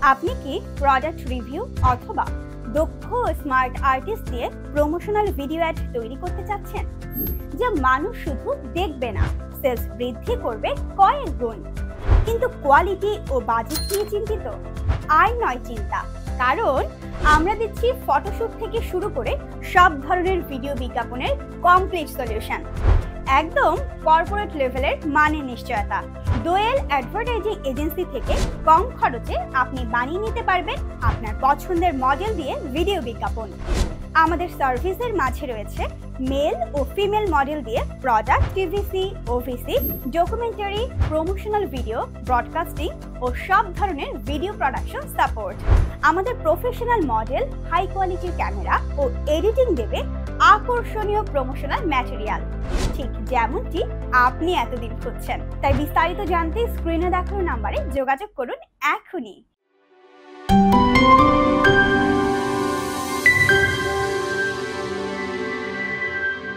আপনি কি product review অথবা দক্ষ স্মার্ট আর্টিস্ট দিয়ে প্রমোশনাল ভিডিও অ্যাড তৈরি করতে চাচ্ছেন, যা মানুষ শুধু দেখবে না, সেলস বৃদ্ধি করবে কয়েক গুণ, কিন্তু কোয়ালিটি ও বাজেট নিয়ে চিন্তিত? আর নয় চিন্তা, কারণ আমরা দিচ্ছি ফটোশুট থেকে শুরু করে সব ধরনের ভিডিও বিজ্ঞাপনের কমপ্লিট সলিউশন, একদম কর্পোরেট লেভেলের মানের নিশ্চয়তা। দোয়েল অ্যাডভার্টাইজিং এজেন্সি থেকে কম খরচে আপনি বানিয়ে নিতে পারবেন আপনার পছন্দের মডেল দিয়ে ভিডিও বিজ্ঞাপন। আমাদের সার্ভিসের মাঝে রয়েছে মেল ও ফিমেল মডেল দিয়ে product, TVC, OVC, documentary, promotional video, broadcasting ও সব ধরনের ভিডিও প্রোডাকশন সাপোর্ট। আমাদের প্রফেশনাল মডেল হাই কোয়ালিটির ক্যামেরা ও এডিটিং দেবে আকর্ষণীয় প্রমোশনাল ম্যাটেরিয়াল, ঠিক যেমনটি আপনি এতদিন খুঁজছেন। তাই বিস্তারিত জানতে স্ক্রিনে দেখানো নাম্বারে যোগাযোগ করুন এখনই।